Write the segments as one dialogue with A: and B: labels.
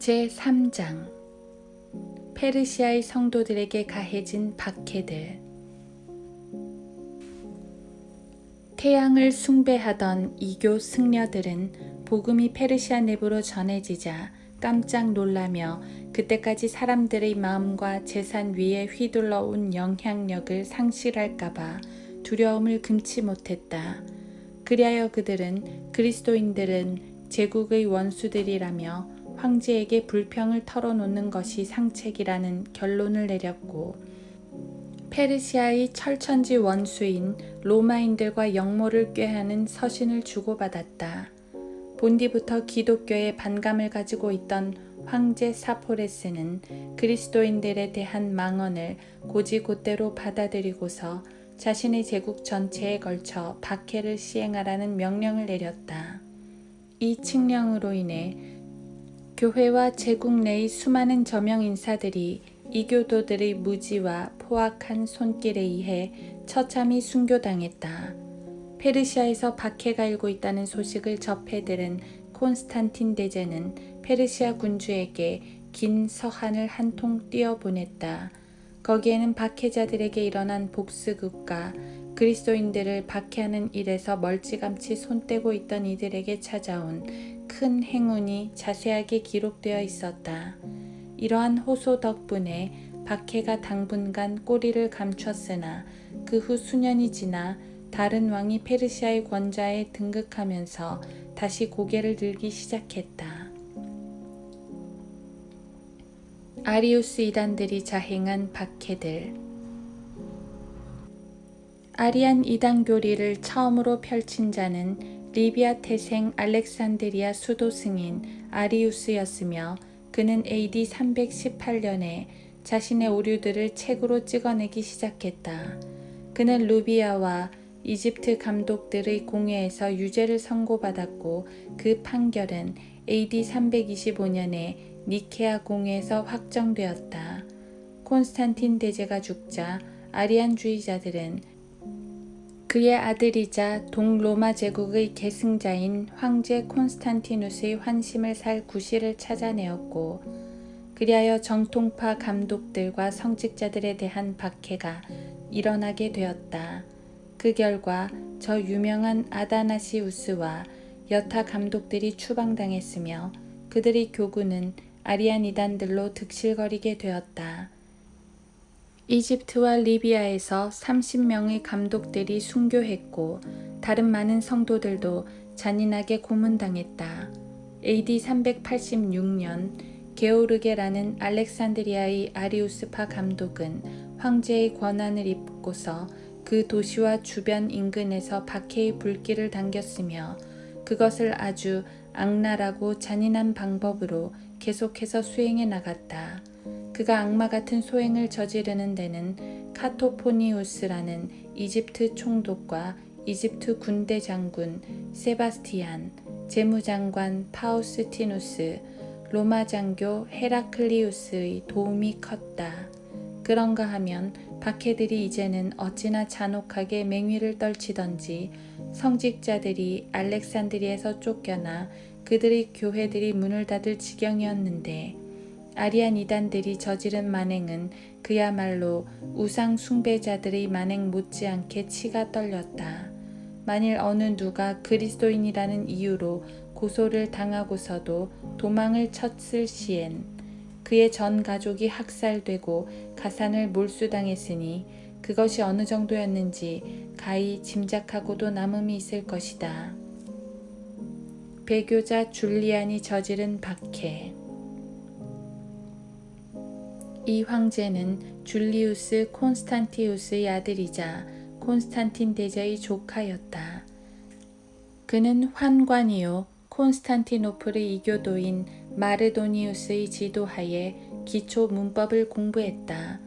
A: 제3장 페르시아의 성도들에게 가해진 박해들. 태양을 숭배하던 이교 승려들은 복음이 페르시아 내부로 전해지자 깜짝 놀라며 그때까지 사람들의 마음과 재산 위에 휘둘러 온 영향력을 상실할까봐 두려움을 금치 못했다. 그리하여 그들은 그리스도인들은 제국의 원수들이라며 황제에게 불평을 털어놓는 것이 상책이라는 결론을 내렸고, 페르시아의 철천지 원수인 로마인들과 역모를 꾀하는 서신을 주고받았다. 본디부터 기독교에 반감을 가지고 있던 황제 사포레스는 그리스도인들에 대한 망언을 곧이곧대로 받아들이고서 자신의 제국 전체에 걸쳐 박해를 시행하라는 명령을 내렸다. 이 칙령으로 인해 교회와 제국 내의 수많은 저명 인사들이 이교도들의 무지와 포악한 손길에 의해 처참히 순교당했다. 페르시아에서 박해가 일고 있다는 소식을 접해 들은 콘스탄틴 대제는 페르시아 군주에게 긴 서한을 한 통 띄어보냈다. 거기에는 박해자들에게 일어난 복수극과 그리스도인들을 박해하는 일에서 멀찌감치 손떼고 있던 이들에게 찾아온 큰 행운이 자세하게 기록되어 있었다. 이러한 호소 덕분에 박해가 당분간 꼬리를 감췄으나 그 후 수년이 지나 다른 왕이 페르시아의 권좌에 등극하면서 다시 고개를 들기 시작했다. 아리우스 이단들이 자행한 박해들. 아리안 이단 교리를 처음으로 펼친 자는 리비아 태생 알렉산드리아 수도 승인 아리우스였으며, 그는 AD 318년에 자신의 오류들을 책으로 찍어내기 시작했다. 그는 루비아와 이집트 감독들의 공회에서 유죄를 선고받았고, 그 판결은 AD 325년에 니케아 공회에서 확정되었다. 콘스탄틴 대제가 죽자 아리안주의자들은 그의 아들이자 동로마 제국의 계승자인 황제 콘스탄티누스의 환심을 살 구실을 찾아내었고, 그리하여 정통파 감독들과 성직자들에 대한 박해가 일어나게 되었다. 그 결과 저 유명한 아다나시우스와 여타 감독들이 추방당했으며, 그들의 교구는 아리안 이단들로 득실거리게 되었다. 이집트와 리비아에서 30명의 감독들이 순교했고, 다른 많은 성도들도 잔인하게 고문당했다. AD 386년 게오르게라는 알렉산드리아의 아리우스파 감독은 황제의 권한을 입고서 그 도시와 주변 인근에서 박해의 불길을 당겼으며, 그것을 아주 악랄하고 잔인한 방법으로 계속해서 수행해 나갔다. 그가 악마 같은 소행을 저지르는 데는 카토포니우스라는 이집트 총독과 이집트 군대 장군 세바스티안, 재무장관 파우스티누스, 로마 장교 헤라클리우스의 도움이 컸다. 그런가 하면 박해들이 이제는 어찌나 잔혹하게 맹위를 떨치던지 성직자들이 알렉산드리에서 쫓겨나 그들의 교회들이 문을 닫을 지경이었는데, 아리안 이단들이 저지른 만행은 그야말로 우상 숭배자들의 만행 못지않게 치가 떨렸다. 만일 어느 누가 그리스도인이라는 이유로 고소를 당하고서도 도망을 쳤을 시엔 그의 전 가족이 학살되고 가산을 몰수당했으니 그것이 어느 정도였는지 가히 짐작하고도 남음이 있을 것이다. 배교자 줄리안이 저지른 박해. 이 황제는 줄리우스 콘스탄티우스의 아들이자 콘스탄틴 대제의 조카였다. 그는 환관이요 콘스탄티노플의 이교도인 마르도니우스의 지도하에 기초 문법을 공부했다.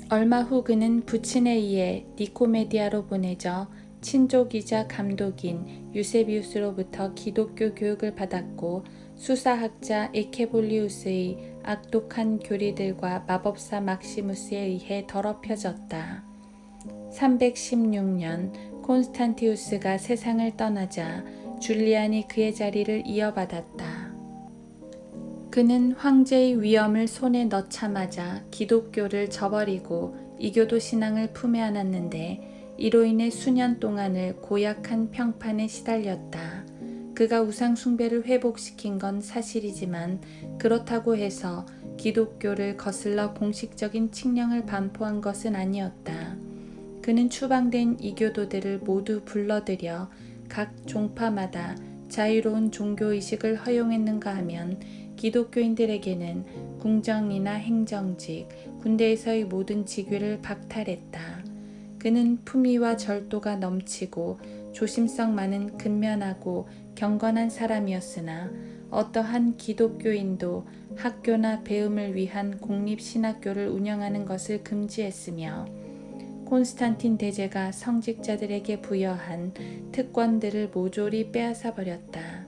A: 얼마 후 그는 부친에 의해 니코메디아로 보내져 친족이자 감독인 유세비우스로부터 기독교 교육을 받았고, 수사학자 에케볼리우스의 악독한 교리들과 마법사 막시무스에 의해 더럽혀졌다. 316년 콘스탄티우스가 세상을 떠나자 줄리안이 그의 자리를 이어받았다. 그는 황제의 위엄을 손에 넣자마자 기독교를 저버리고 이교도 신앙을 품에 안았는데 이로 인해 수년 동안을 고약한 평판에 시달렸다. 그가 우상 숭배를 회복시킨 건 사실이지만 그렇다고 해서 기독교를 거슬러 공식적인 칙령을 반포한 것은 아니었다. 그는 추방된 이교도들을 모두 불러들여 각 종파마다 자유로운 종교의식을 허용했는가 하면 기독교인들에게는 궁정이나 행정직, 군대에서의 모든 직위를 박탈했다. 그는 품위와 절도가 넘치고 조심성 많은 근면하고 경건한 사람이었으나 어떠한 기독교인도 학교나 배움을 위한 공립신학교를 운영하는 것을 금지했으며 콘스탄틴 대제가 성직자들에게 부여한 특권들을 모조리 빼앗아 버렸다.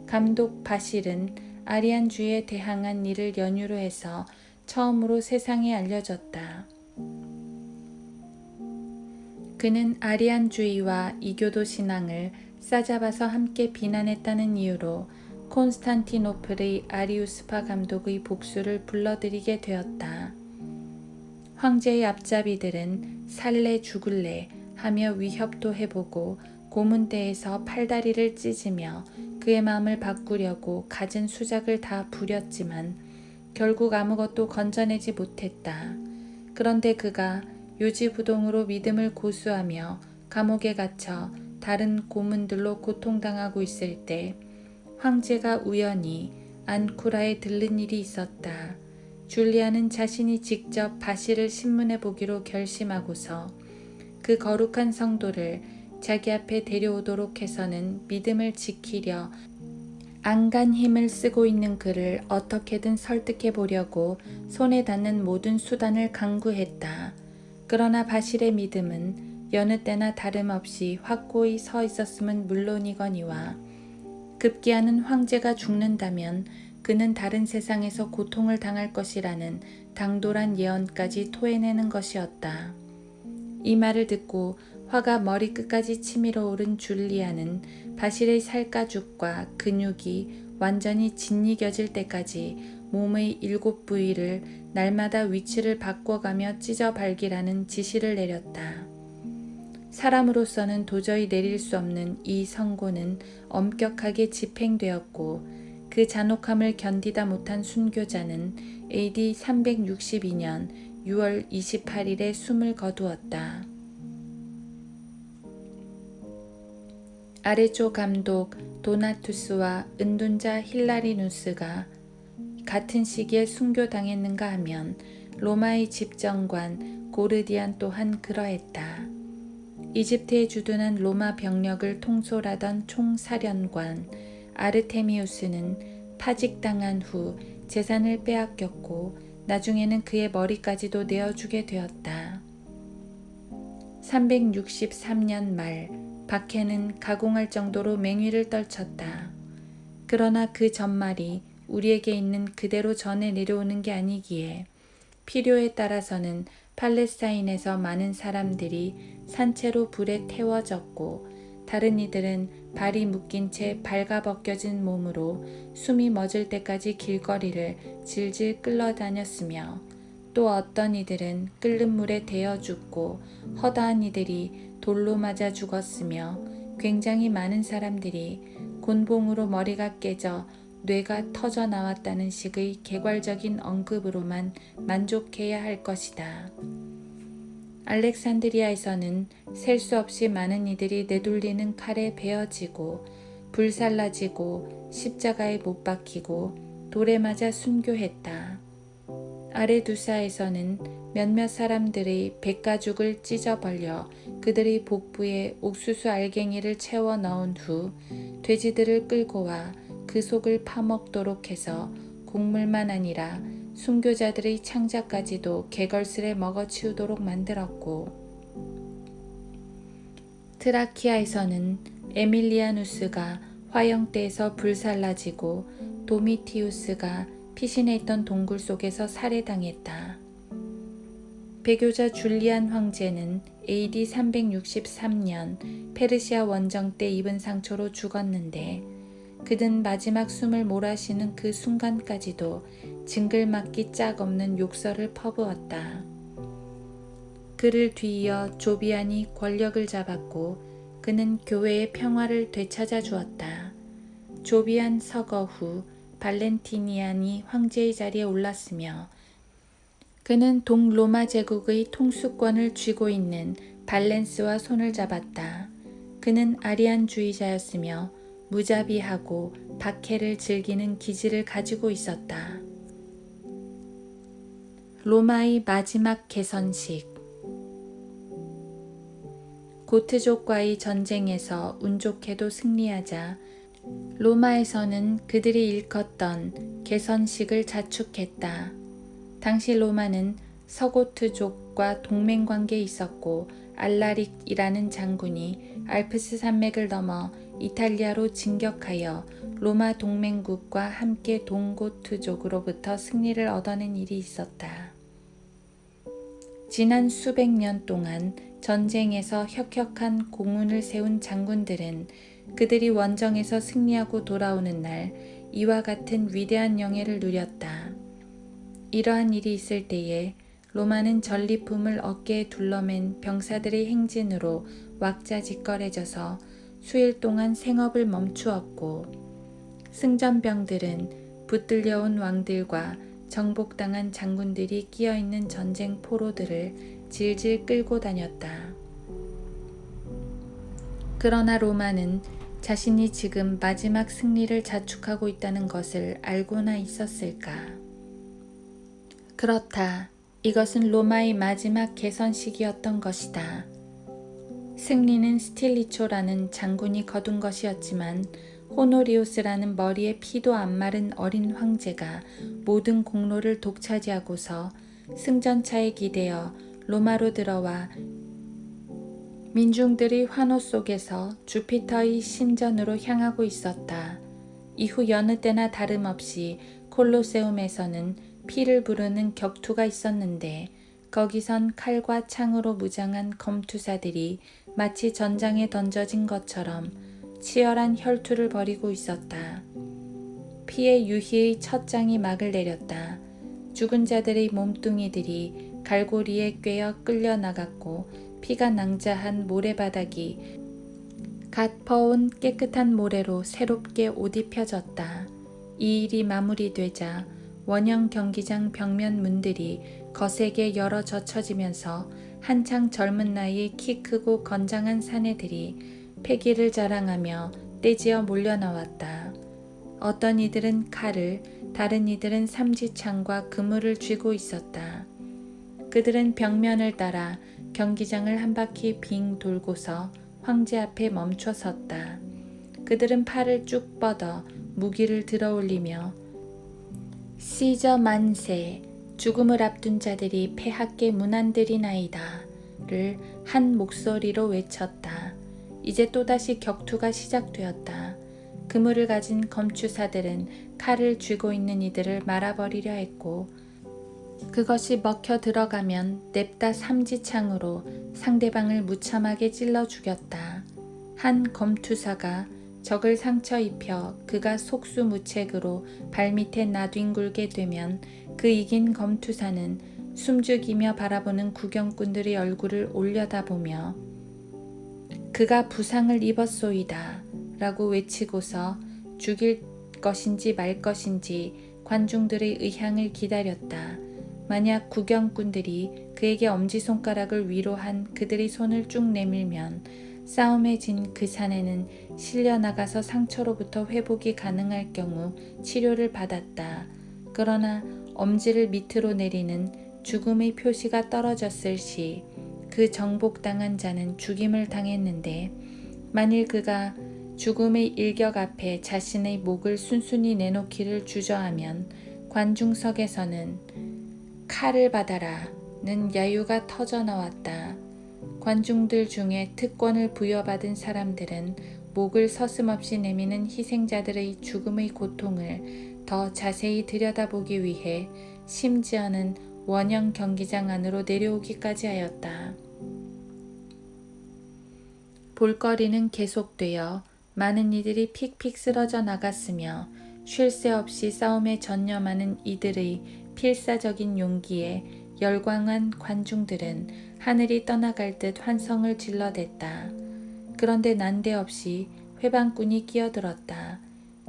A: 감독 바실은 아리안주의에 대항한 일을 연유로 해서 처음으로 세상에 알려졌다. 그는 아리안주의와 이교도 신앙을 싸잡아서 함께 비난했다는 이유로 콘스탄티노플의 아리우스파 감독의 복수를 불러들이게 되었다. 황제의 앞잡이들은 살래 죽을래 하며 위협도 해보고 고문대에서 팔다리를 찢으며 그의 마음을 바꾸려고 갖은 수작을 다 부렸지만 결국 아무것도 건져내지 못했다. 그런데 그가 요지부동으로 믿음을 고수하며 감옥에 갇혀 다른 고문들로 고통당하고 있을 때 황제가 우연히 안쿠라에 들른 일이 있었다. 줄리아는 자신이 직접 바실을 신문해 보기로 결심하고서 그 거룩한 성도를 자기 앞에 데려오도록 해서는 믿음을 지키려 안간 힘을 쓰고 있는 그를 어떻게든 설득해 보려고 손에 닿는 모든 수단을 강구했다. 그러나 바실의 믿음은 여느 때나 다름없이 확고히 서 있었음은 물론이거니와 급기야는 황제가 죽는다면 그는 다른 세상에서 고통을 당할 것이라는 당돌한 예언까지 토해내는 것이었다. 이 말을 듣고 화가 머리끝까지 치밀어 오른 줄리아는 바실의 살가죽과 근육이 완전히 짓이겨질 때까지 몸의 7 부위를 날마다 위치를 바꿔가며 찢어 발기라는 지시를 내렸다. 사람으로서는 도저히 내릴 수 없는 이 선고는 엄격하게 집행되었고 그 잔혹함을 견디다 못한 순교자는 AD 362년 6월 28일에 숨을 거두었다. 아레조 감독 도나투스와 은둔자 힐라리누스가 같은 시기에 순교당했는가 하면 로마의 집정관 고르디안 또한 그러했다. 이집트에 주둔한 로마 병력을 통솔하던 총사령관 아르테미우스는 파직당한 후 재산을 빼앗겼고 나중에는 그의 머리까지도 내어주게 되었다. 363년 말 박해는 가공할 정도로 맹위를 떨쳤다. 그러나 그 전말이 우리에게 있는 그대로 전해 내려오는 게 아니기에 필요에 따라서는 팔레스타인에서 많은 사람들이 산채로 불에 태워졌고 다른 이들은 발이 묶인 채 발가벗겨진 몸으로 숨이 멎을 때까지 길거리를 질질 끌러다녔으며 또 어떤 이들은 끓는 물에 데워 죽고 허다한 이들이 돌로 맞아 죽었으며 굉장히 많은 사람들이 곤봉으로 머리가 깨져 뇌가 터져 나왔다는 식의 개괄적인 언급으로만 만족해야 할 것이다. 알렉산드리아에서는 셀 수 없이 많은 이들이 내돌리는 칼에 베어지고 불살라지고 십자가에 못 박히고 돌에 맞아 순교했다. 아레두사에서는 몇몇 사람들의 백가죽을 찢어 벌려 그들의 복부에 옥수수 알갱이를 채워 넣은 후 돼지들을 끌고 와 그 속을 파먹도록 해서 곡물만 아니라 순교자들의 창자까지도 개걸스레 먹어치우도록 만들었고 트라키아에서는 에밀리아누스가 화형대에서 불살라지고 도미티우스가 피신해 있던 동굴 속에서 살해당했다. 배교자 줄리안 황제는 AD 363년 페르시아 원정 때 입은 상처로 죽었는데 그는 마지막 숨을 몰아쉬는 그 순간까지도 징글맞기 짝 없는 욕설을 퍼부었다. 그를 뒤이어 조비안이 권력을 잡았고 그는 교회의 평화를 되찾아 주었다. 조비안 서거 후 발렌티니안이 황제의 자리에 올랐으며 그는 동로마 제국의 통수권을 쥐고 있는 발렌스와 손을 잡았다. 그는 아리안주의자였으며 무자비하고 박해를 즐기는 기질을 가지고 있었다. 로마의 마지막 개선식. 고트족과의 전쟁에서 운 좋게도 승리하자 로마에서는 그들이 일컫던 개선식을 자축했다. 당시 로마는 서고트족과 동맹관계에 있었고 알라릭이라는 장군이 알프스 산맥을 넘어 이탈리아로 진격하여 로마 동맹국과 함께 동고트족으로부터 승리를 얻어낸 일이 있었다. 지난 수백 년 동안 전쟁에서 혁혁한 공운을 세운 장군들은 그들이 원정에서 승리하고 돌아오는 날 이와 같은 위대한 영예를 누렸다. 이러한 일이 있을 때에 로마는 전리품을 어깨에 둘러맨 병사들의 행진으로 왁자지껄해져서 수일 동안 생업을 멈추었고 승전병들은 붙들려온 왕들과 정복당한 장군들이 끼어있는 전쟁 포로들을 질질 끌고 다녔다. 그러나 로마는 자신이 지금 마지막 승리를 자축하고 있다는 것을 알고나 있었을까? 그렇다. 이것은 로마의 마지막 개선식이었던 것이다. 승리는 스틸리초라는 장군이 거둔 것이었지만 호노리우스라는 머리에 피도 안 마른 어린 황제가 모든 공로를 독차지하고서 승전차에 기대어 로마로 들어와 민중들의 환호 속에서 주피터의 신전으로 향하고 있었다. 이후 여느 때나 다름없이 콜로세움에서는 피를 부르는 격투가 있었는데 거기선 칼과 창으로 무장한 검투사들이 마치 전장에 던져진 것처럼 치열한 혈투를 벌이고 있었다. 피의 유희의 첫 장이 막을 내렸다. 죽은 자들의 몸뚱이들이 갈고리에 꿰어 끌려나갔고 피가 낭자한 모래바닥이 갓 퍼온 깨끗한 모래로 새롭게 옷 입혀졌다. 이 일이 마무리되자 원형 경기장 벽면 문들이 거세게 열어 젖혀지면서 한창 젊은 나이에 키 크고 건장한 사내들이 패기를 자랑하며 떼지어 몰려나왔다. 어떤 이들은 칼을, 다른 이들은 삼지창과 그물을 쥐고 있었다. 그들은 벽면을 따라 경기장을 한 바퀴 빙 돌고서 황제 앞에 멈춰 섰다. 그들은 팔을 쭉 뻗어 무기를 들어 올리며 시저 만세, 죽음을 앞둔 자들이 폐하께 문안드리나이다 를 한 목소리로 외쳤다. 이제 또다시 격투가 시작되었다. 그물을 가진 검추사들은 칼을 쥐고 있는 이들을 말아버리려 했고 그것이 먹혀 들어가면 냅다 삼지창으로 상대방을 무참하게 찔러 죽였다. 한 검투사가 적을 상처 입혀 그가 속수무책으로 발밑에 나뒹굴게 되면 그 이긴 검투사는 숨죽이며 바라보는 구경꾼들의 얼굴을 올려다보며 그가 부상을 입었소이다 라고 외치고서 죽일 것인지 말 것인지 관중들의 의향을 기다렸다. 만약 구경꾼들이 그에게 엄지손가락을 위로한 그들의 손을 쭉 내밀면 싸움에 진 그 사내는 실려나가서 상처로부터 회복이 가능할 경우 치료를 받았다. 그러나 엄지를 밑으로 내리는 죽음의 표시가 떨어졌을 시 그 정복당한 자는 죽임을 당했는데 만일 그가 죽음의 일격 앞에 자신의 목을 순순히 내놓기를 주저하면 관중석에서는 칼을 받아라는 야유가 터져나왔다. 관중들 중에 특권을 부여받은 사람들은 목을 서슴없이 내미는 희생자들의 죽음의 고통을 더 자세히 들여다보기 위해 심지어는 원형 경기장 안으로 내려오기까지 하였다. 볼거리는 계속되어 많은 이들이 픽픽 쓰러져 나갔으며 쉴 새 없이 싸움에 전념하는 이들의 필사적인 용기에 열광한 관중들은 하늘이 떠나갈 듯 환성을 질러댔다. 그런데 난데없이 회방꾼이 끼어들었다.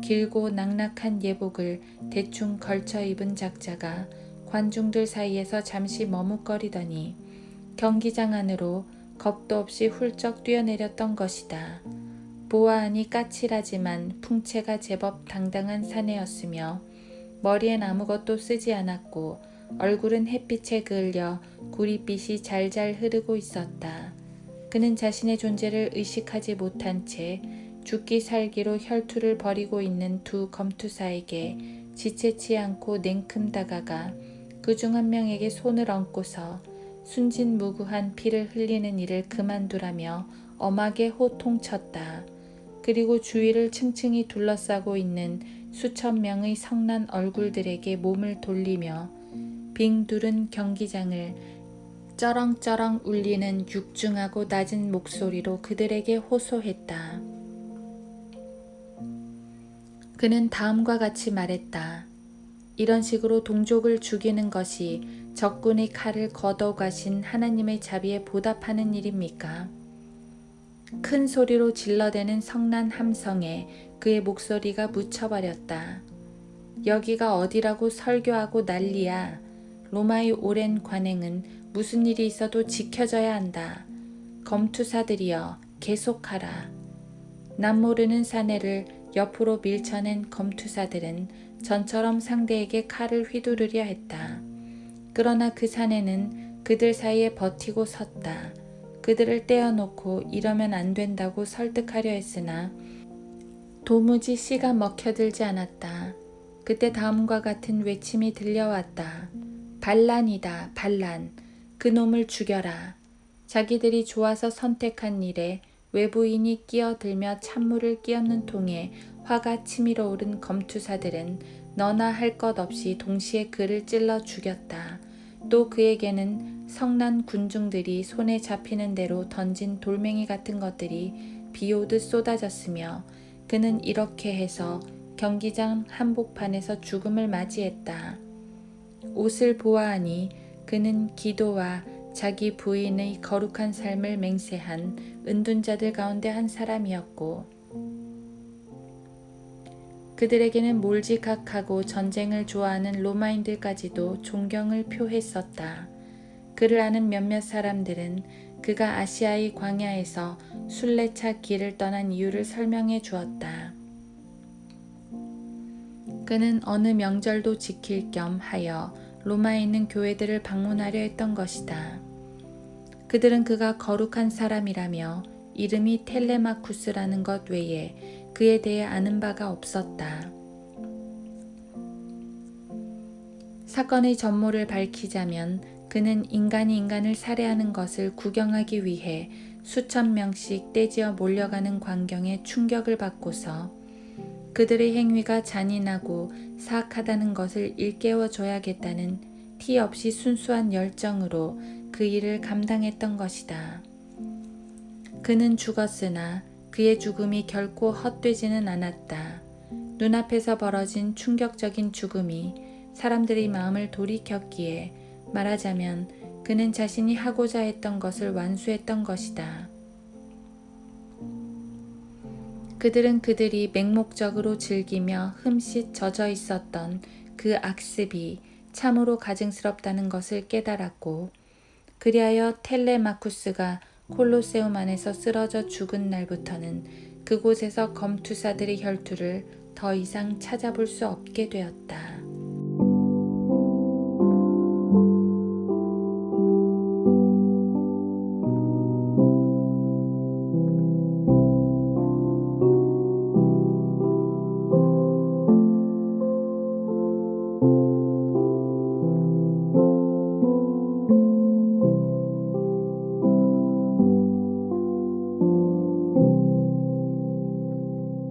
A: 길고 낙낙한 예복을 대충 걸쳐 입은 작자가 관중들 사이에서 잠시 머뭇거리더니 경기장 안으로 겁도 없이 훌쩍 뛰어내렸던 것이다. 보아하니 까칠하지만 풍채가 제법 당당한 사내였으며 머리엔 아무것도 쓰지 않았고 얼굴은 햇빛에 그을려 구릿빛이 잘잘 흐르고 있었다. 그는 자신의 존재를 의식하지 못한 채 죽기 살기로 혈투를 벌이고 있는 두 검투사에게 지체치 않고 냉큼 다가가 그중 한 명에게 손을 얹고서 순진무구한 피를 흘리는 일을 그만두라며 엄하게 호통쳤다. 그리고 주위를 층층이 둘러싸고 있는 수천 명의 성난 얼굴들에게 몸을 돌리며 빙 두른 경기장을 쩌렁쩌렁 울리는 육중하고 낮은 목소리로 그들에게 호소했다. 그는 다음과 같이 말했다. 이런 식으로 동족을 죽이는 것이 적군의 칼을 걷어가신 하나님의 자비에 보답하는 일입니까? 큰 소리로 질러대는 성난 함성에 그의 목소리가 묻혀버렸다. 여기가 어디라고 설교하고 난리야. 로마의 오랜 관행은 무슨 일이 있어도 지켜져야 한다. 검투사들이여 계속하라. 남모르는 사내를 옆으로 밀쳐낸 검투사들은 전처럼 상대에게 칼을 휘두르려 했다. 그러나 그 사내는 그들 사이에 버티고 섰다. 그들을 떼어놓고 이러면 안 된다고 설득하려 했으나 도무지 씨가 먹혀들지 않았다. 그때 다음과 같은 외침이 들려왔다. 반란이다, 반란. 그놈을 죽여라. 자기들이 좋아서 선택한 일에 외부인이 끼어들며 찬물을 끼얹는 통에 화가 치밀어 오른 검투사들은 너나 할 것 없이 동시에 그를 찔러 죽였다. 또 그에게는 성난 군중들이 손에 잡히는 대로 던진 돌멩이 같은 것들이 비오듯 쏟아졌으며 그는 이렇게 해서 경기장 한복판에서 죽음을 맞이했다. 옷을 보아하니 그는 기도와 자기 부인의 거룩한 삶을 맹세한 은둔자들 가운데 한 사람이었고 그들에게는 몰지각하고 전쟁을 좋아하는 로마인들까지도 존경을 표했었다. 그를 아는 몇몇 사람들은 그가 아시아의 광야에서 순례차 길을 떠난 이유를 설명해 주었다. 그는 어느 명절도 지킬 겸 하여 로마에 있는 교회들을 방문하려 했던 것이다. 그들은 그가 거룩한 사람이라며 이름이 텔레마쿠스라는 것 외에 그에 대해 아는 바가 없었다. 사건의 전모를 밝히자면 그는 인간이 인간을 살해하는 것을 구경하기 위해 수천 명씩 떼지어 몰려가는 광경에 충격을 받고서 그들의 행위가 잔인하고 사악하다는 것을 일깨워줘야겠다는 티 없이 순수한 열정으로 그 일을 감당했던 것이다. 그는 죽었으나 그의 죽음이 결코 헛되지는 않았다. 눈앞에서 벌어진 충격적인 죽음이 사람들의 마음을 돌이켰기에 말하자면 그는 자신이 하고자 했던 것을 완수했던 것이다. 그들은 그들이 맹목적으로 즐기며 흠칫 젖어 있었던 그 악습이 참으로 가증스럽다는 것을 깨달았고 그리하여 텔레마쿠스가 콜로세움 안에서 쓰러져 죽은 날부터는 그곳에서 검투사들의 혈투를 더 이상 찾아볼 수 없게 되었다.